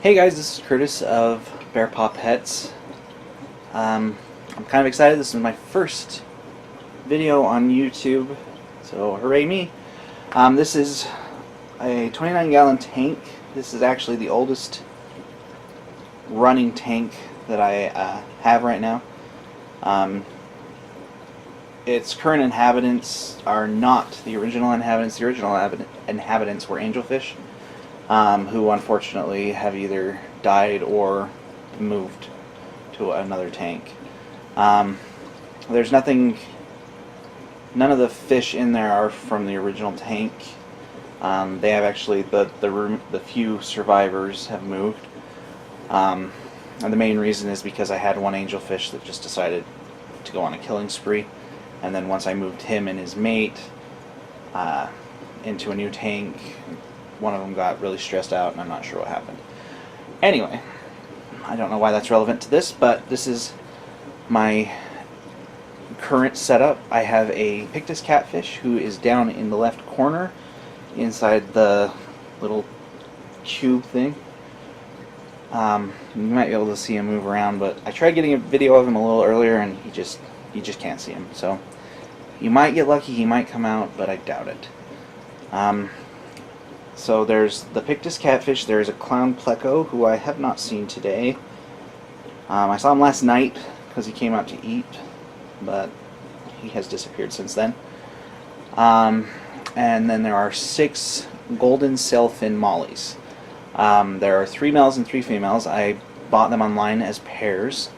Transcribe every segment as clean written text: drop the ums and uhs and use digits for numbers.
Hey guys, this is Curtis of Bear Paw Pets. I'm kind of excited. This is my first video on YouTube, so hooray me. This is a 29-gallon tank. This is actually the oldest running tank that I have right now. Its current inhabitants are not the original inhabitants. The original inhabitants were angelfish, who unfortunately have either died or moved to another tank. There's nothing, none of the fish in there are from the original tank. They have actually, the few survivors have moved. And the main reason is because I had one angelfish that just decided to go on a killing spree. And then once I moved him and his mate into a new tank, one of them got really stressed out, and I'm not sure what happened. Anyway, I don't know why that's relevant to this, but this is my current setup. I have a Pictus catfish who is down in the left corner inside the little cube thing. You might be able to see him move around, but I tried getting a video of him a little earlier, and you just can't see him. So you might get lucky, he might come out, but I doubt it. So there's the Pictus catfish. There's a clown pleco who I have not seen today. I saw him last night because he came out to eat, but he has disappeared since then. And then there are 6 golden Sailfin Mollies. There are 3 males and 3 females. I bought them online as pairs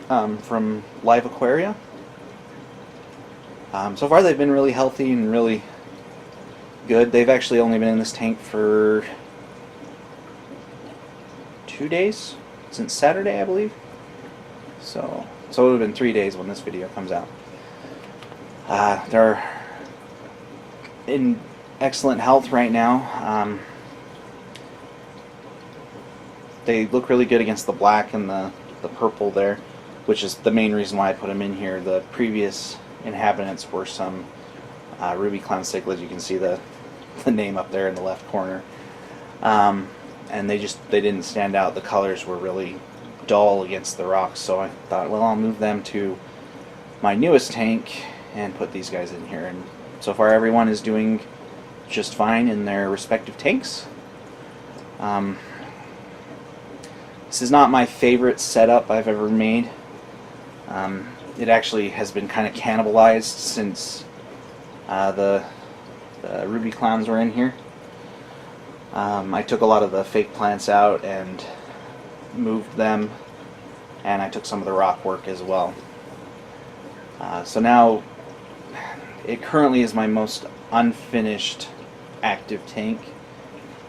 from Live Aquaria. So far they've been really healthy and really good. They've actually only been in this tank for 2 days, since Saturday, I believe. So it would have been 3 days when this video comes out. They're in excellent health right now. They look really good against the black and the purple there, which is the main reason why I put them in here. The previous inhabitants were some ruby clown cichlids. You can see the name up there in the left corner. And they didn't stand out. The colors were really dull against the rocks, so I thought, well, I'll move them to my newest tank and put these guys in here. And so far everyone is doing just fine in their respective tanks. This is not my favorite setup I've ever made. It actually has been kind of cannibalized since the ruby clowns were in here. I took a lot of the fake plants out and moved them, and I took some of the rock work as well. So now it currently is my most unfinished active tank,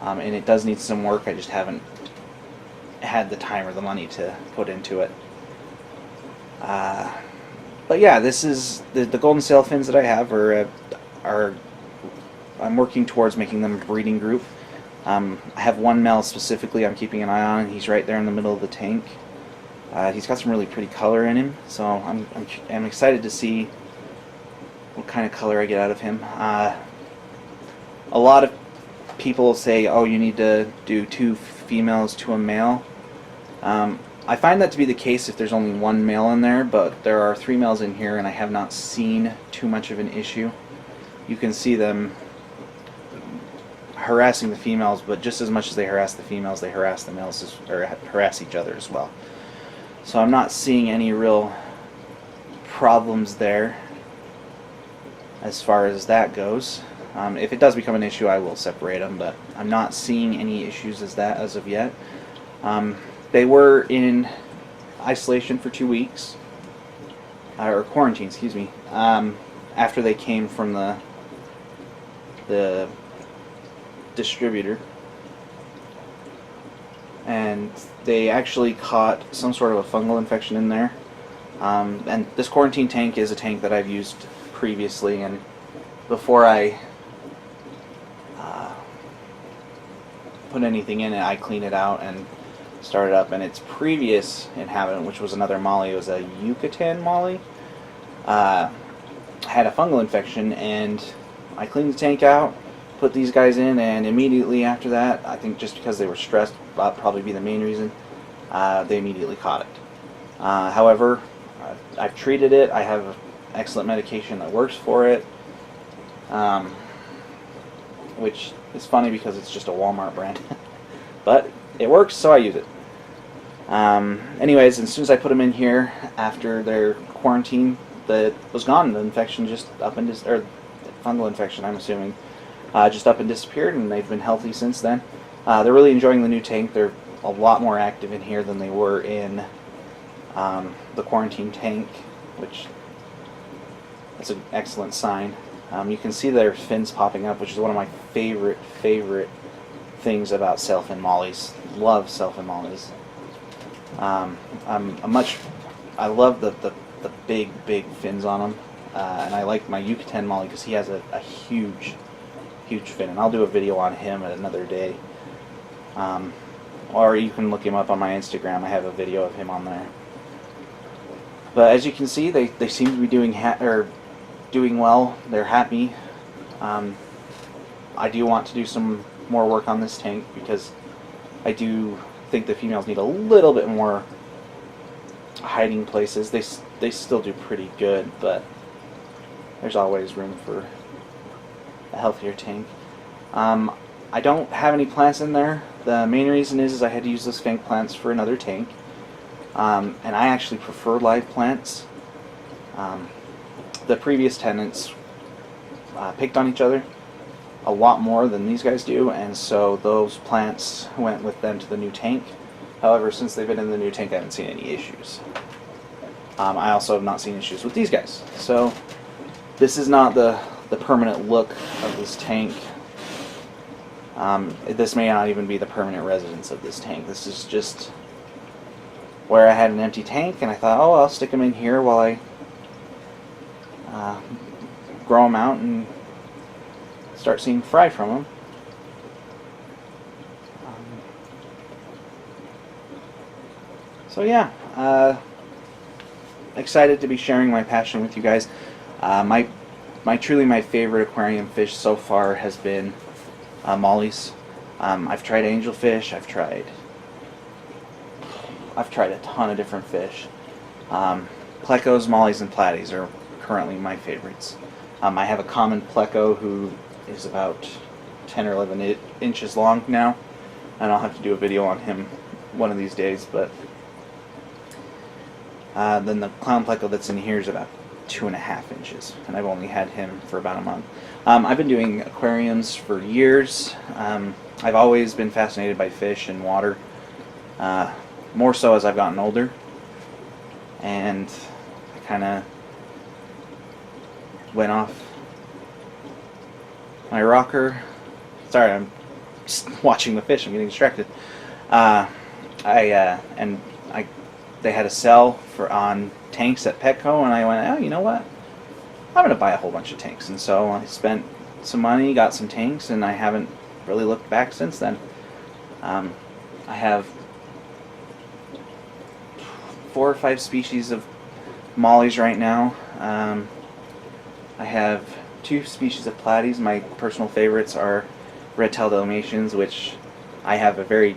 and it does need some work. I just haven't had the time or the money to put into it. But yeah, this is the golden sailfins that I have are I'm working towards making them a breeding group. I have one male specifically I'm keeping an eye on, and he's right there in the middle of the tank. He's got some really pretty color in him, so I'm excited to see what kind of color I get out of him. A lot of people say, oh, you need to do 2 females to a male. I find that to be the case if there's only 1 male in there, but there are 3 males in here, and I have not seen too much of an issue. You can see them harassing the females, but just as much as they harass the females, they harass the males, or harass each other as well. So I'm not seeing any real problems there as far as that goes. If it does become an issue, I will separate them, but I'm not seeing any issues as of yet. They were in isolation for 2 weeks, or quarantine, excuse me, after they came from the distributor, and they actually caught some sort of a fungal infection in there. And this quarantine tank is a tank that I've used previously, and before I put anything in it, I clean it out and start it up. And its previous inhabitant, which was another Molly, it was a Yucatan Molly, had a fungal infection, and I cleaned the tank out, put these guys in, and immediately after that, I think just because they were stressed, that'd probably be the main reason, they immediately caught it. However, I've treated it. I have excellent medication that works for it, which is funny because it's just a Walmart brand. But it works, so I use it. Anyways, as soon as I put them in here after their quarantine, that was gone. The infection just up and or fungal infection, I'm assuming, just up and disappeared, and they've been healthy since then. They're really enjoying the new tank. They're a lot more active in here than they were in the quarantine tank, which is an excellent sign. You can see their fins popping up, which is one of my favorite things about Sailfin Mollies. Love Sailfin Mollies. I love the big fins on them, and I like my Yucatan Molly because he has a huge fin, and I'll do a video on him at another day. Or you can look him up on my Instagram. I have a video of him on there. But as you can see, they seem to be doing well. They're happy. I do want to do some more work on this tank because I do think the females need a little bit more hiding places. They still do pretty good, but there's always room for a healthier tank. I don't have any plants in there. The main reason is I had to use the skunk plants for another tank, and I actually prefer live plants. The previous tenants picked on each other a lot more than these guys do, and so those plants went with them to the new tank. However, since they've been in the new tank, I haven't seen any issues. I also have not seen issues with these guys. So this is not the permanent look of this tank. This may not even be the permanent residence of this tank. This is just where I had an empty tank, and I thought, oh, I'll stick them in here while I grow them out and start seeing fry from them. So yeah, excited to be sharing my passion with you guys. Truly my favorite aquarium fish so far has been mollies. I've tried angelfish. I've tried a ton of different fish. Plecos, mollies, and platies are currently my favorites. I have a common pleco who is about 10 or 11 inches long now, and I'll have to do a video on him one of these days. But then the clown pleco that's in here is about 2.5 inches, and I've only had him for about a month. I've been doing aquariums for years. I've always been fascinated by fish and water, more so as I've gotten older, and I kind of went off my rocker. Sorry, I'm just watching the fish. I'm getting distracted. They had a sale on tanks at Petco, and I went, oh, you know what? I'm going to buy a whole bunch of tanks. And so I spent some money, got some tanks, and I haven't really looked back since then. I have 4 or 5 species of mollies right now. I have 2 species of platies. My personal favorites are red-tailed Dalmatians, which I have a very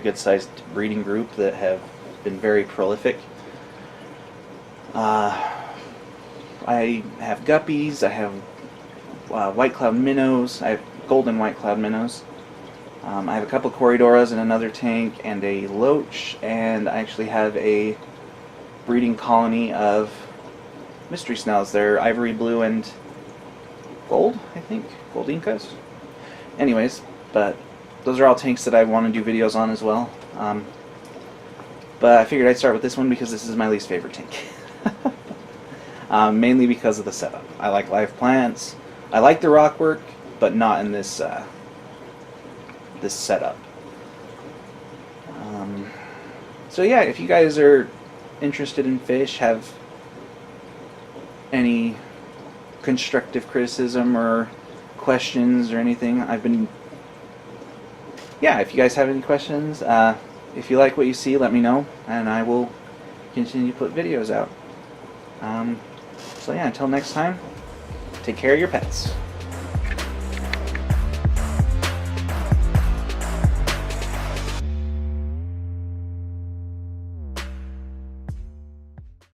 good sized breeding group that have been very prolific. I have guppies. I have white cloud minnows. I have golden white cloud minnows. I have a couple of Corydoras in another tank, and a loach, and I actually have a breeding colony of mystery snells. They're ivory blue and gold, I think. Gold Incas. Anyways, but those are all tanks that I want to do videos on as well. But I figured I'd start with this one because this is my least favorite tank. Mainly because of the setup. I like live plants. I like the rock work, but not in this this setup. So yeah, if you guys are interested in fish, have any constructive criticism or questions or anything, if you guys have any questions, if you like what you see, let me know, and I will continue to put videos out. So yeah, until next time, take care of your pets.